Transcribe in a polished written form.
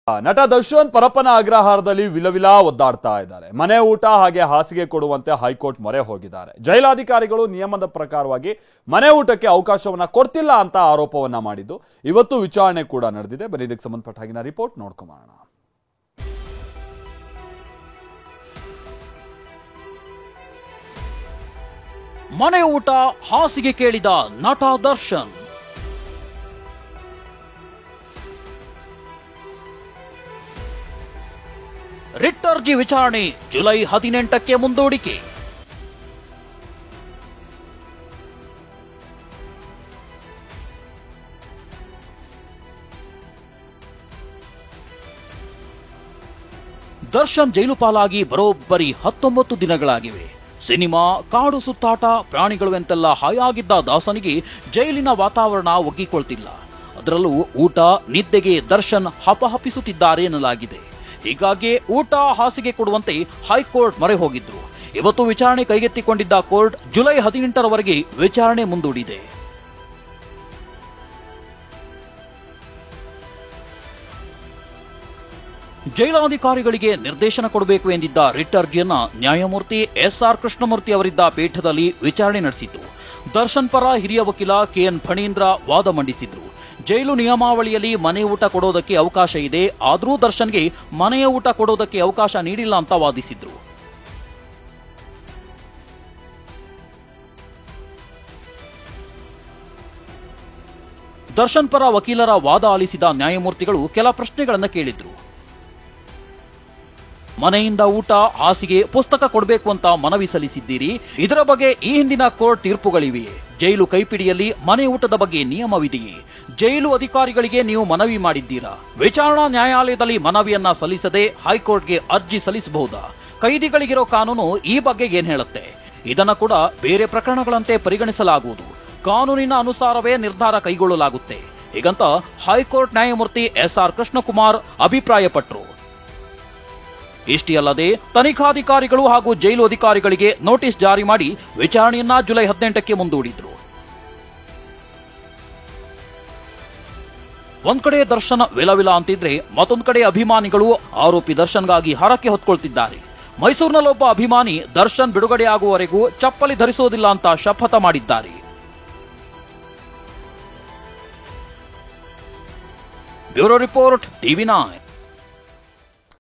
ನಟ ದರ್ಶನ್ ಪರಪ್ಪನ ಅಗ್ರಹಾರದಲ್ಲಿ ವಿಲವಿಲ ಒದ್ದಾಡ್ತಾ ಇದ್ದಾರೆ. ಮನೆ ಊಟ ಹಾಗೆ ಹಾಸಿಗೆ ಕೊಡುವಂತೆ ಹೈಕೋರ್ಟ್ ಮೊರೆ ಹೋಗಿದ್ದಾರೆ. ಜೈಲಾಧಿಕಾರಿಗಳು ನಿಯಮದ ಪ್ರಕಾರವಾಗಿ ಮನೆ ಊಟಕ್ಕೆ ಅವಕಾಶವನ್ನ ಕೊಡ್ತಿಲ್ಲ ಅಂತ ಆರೋಪವನ್ನ ಮಾಡಿದ್ದು ಇವತ್ತು ವಿಚಾರಣೆ ಕೂಡ ನಡೆದಿದೆ. ಬನ್ನಿ ಇದಕ್ಕೆ ಸಂಬಂಧಪಟ್ಟ ಹಾಗಿನ ರಿಪೋರ್ಟ್ ನೋಡ್ಕೊಂಬೋಣ. ಮನೆ ಊಟ ಹಾಸಿಗೆ ಕೇಳಿದ ನಟ ದರ್ಶನ್. ರಿಟ್ ಅರ್ಜಿ ವಿಚಾರಣೆ ಜುಲೈ 18ಕ್ಕೆ ಮುಂದೂಡಿಕೆ. ದರ್ಶನ್ ಜೈಲು ಪಾಲಾಗಿ ಬರೋಬ್ಬರಿ 19 ದಿನಗಳಾಗಿವೆ. ಸಿನಿಮಾ, ಕಾಡು ಸುತ್ತಾಟ, ಪ್ರಾಣಿಗಳು ಎಂತೆಲ್ಲ ಹಾಯಾಗಿದ್ದ ದಾಸನಿಗೆ ಜೈಲಿನ ವಾತಾವರಣ ಒಗ್ಗಿಕೊಳ್ತಿಲ್ಲ. ಅದರಲ್ಲೂ ಊಟ, ನಿದ್ದೆಗೆ ದರ್ಶನ್ ಹಪಹಪಿಸುತ್ತಿದ್ದಾರೆ ಎನ್ನಲಾಗಿದೆ. ಹೀಗಾಗಿ ಊಟ, ಹಾಸಿಗೆ ಕೊಡುವಂತೆ ಹೈಕೋರ್ಟ್ ಮೊರೆ ಹೋಗಿದ್ರು. ಇವತ್ತು ವಿಚಾರಣೆ ಕೈಗೆತ್ತಿಕೊಂಡಿದ್ದ ಕೋರ್ಟ್ ಜುಲೈ 18ರವರೆಗೆ ವಿಚಾರಣೆ ಮುಂದೂಡಿದೆ. ಜೈಲಾಧಿಕಾರಿಗಳಿಗೆ ನಿರ್ದೇಶನ ಕೊಡಬೇಕು ಎಂದಿದ್ದ ರಿಟ್ ಅರ್ಜಿಯನ್ನ ನ್ಯಾಯಮೂರ್ತಿ ಎಸ್.ಆರ್. ಕೃಷ್ಣಮೂರ್ತಿ ಅವರಿದ್ದ ಪೀಠದಲ್ಲಿ ವಿಚಾರಣೆ ನಡೆಸಿತು. ದರ್ಶನ್ ಪರ ಹಿರಿಯ ವಕೀಲ ಕೆ.ಎನ್. ಫಣೀಂದ್ರ ವಾದ ಮಂಡಿಸಿದ್ರು. ಜೈಲು ನಿಯಮಾವಳಿಯಲ್ಲಿ ಮನೆ ಊಟ ಕೊಡೋದಕ್ಕೆ ಅವಕಾಶ ಇದೆ, ಆದರೂ ದರ್ಶನ್ಗೆ ಮನೆಯ ಊಟ ಕೊಡೋದಕ್ಕೆ ಅವಕಾಶ ನೀಡಿಲ್ಲ ಅಂತ ವಾದಿಸಿದ್ರು. ದರ್ಶನ್ ಪರ ವಕೀಲರ ವಾದ ಆಲಿಸಿದ ನ್ಯಾಯಮೂರ್ತಿಗಳು ಕೆಲ ಪ್ರಶ್ನೆಗಳನ್ನು ಕೇಳಿದ್ರು. ಮನೆಯಿಂದ ಊಟ, ಹಾಸಿಗೆ, ಪುಸ್ತಕ ಕೊಡಬೇಕು ಅಂತ ಮನವಿ ಸಲ್ಲಿಸಿದ್ದೀರಿ. ಇದರ ಬಗ್ಗೆ ಈ ಹಿಂದಿನ ಕೋರ್ಟ್ ತೀರ್ಪುಗಳಿವೆಯೇ? ಜೈಲು ಕೈಪಿಡಿಯಲ್ಲಿ ಮನೆ ಊಟದ ಬಗ್ಗೆ ನಿಯಮವಿದೆಯೇ? ಜೈಲು ಅಧಿಕಾರಿಗಳಿಗೆ ನೀವು ಮನವಿ ಮಾಡಿದ್ದೀರಾ? ವಿಚಾರಣಾ ನ್ಯಾಯಾಲಯದಲ್ಲಿ ಮನವಿಯನ್ನ ಸಲ್ಲಿಸದೆ ಹೈಕೋರ್ಟ್ಗೆ ಅರ್ಜಿ ಸಲ್ಲಿಸಬಹುದಾ? ಕೈದಿಗಳಿಗಿರೋ ಕಾನೂನು ಈ ಬಗ್ಗೆ ಏನ್ ಹೇಳುತ್ತೆ? ಇದನ್ನ ಕೂಡ ಬೇರೆ ಪ್ರಕರಣಗಳಂತೆ ಪರಿಗಣಿಸಲಾಗುವುದು. ಕಾನೂನಿನ ಅನುಸಾರವೇ ನಿರ್ಧಾರ ಕೈಗೊಳ್ಳಲಾಗುತ್ತೆ. ಹೀಗಂತ ಹೈಕೋರ್ಟ್ ನ್ಯಾಯಮೂರ್ತಿ ಎಸ್.ಆರ್. ಕೃಷ್ಣಕುಮಾರ್ ಅಭಿಪ್ರಾಯಪಟ್ಟರು. ಇಷ್ಟೇ ಅಲ್ಲದೆ ತನಿಖಾಧಿಕಾರಿಗಳು ಹಾಗೂ ಜೈಲು ಅಧಿಕಾರಿಗಳಿಗೆ ನೋಟಿಸ್ ಜಾರಿ ಮಾಡಿ ವಿಚಾರಣೆಯನ್ನ ಜುಲೈ 18ಕ್ಕೆ ಮುಂದೂಡಿದ್ರು. ಒಂದ್ ಕಡೆ ದರ್ಶನ್ ವಿಲವಿಲ ಅಂತಿದ್ರೆ, ಮತ್ತೊಂದ್ ಕಡೆ ಅಭಿಮಾನಿಗಳು ಆರೋಪಿ ದರ್ಶನ್ಗಾಗಿ ಹರಕೆ ಹೊತ್ಕೊಳ್ತಿದ್ದಾರೆ. ಮೈಸೂರಿನಲ್ಲೊಬ್ಬ ಅಭಿಮಾನಿ ದರ್ಶನ್ ಬಿಡುಗಡೆಯಾಗುವವರೆಗೂ ಚಪ್ಪಲಿ ಧರಿಸೋದಿಲ್ಲ ಅಂತ ಶಪಥ ಮಾಡಿದ್ದಾರೆ. Bureau report, TV9.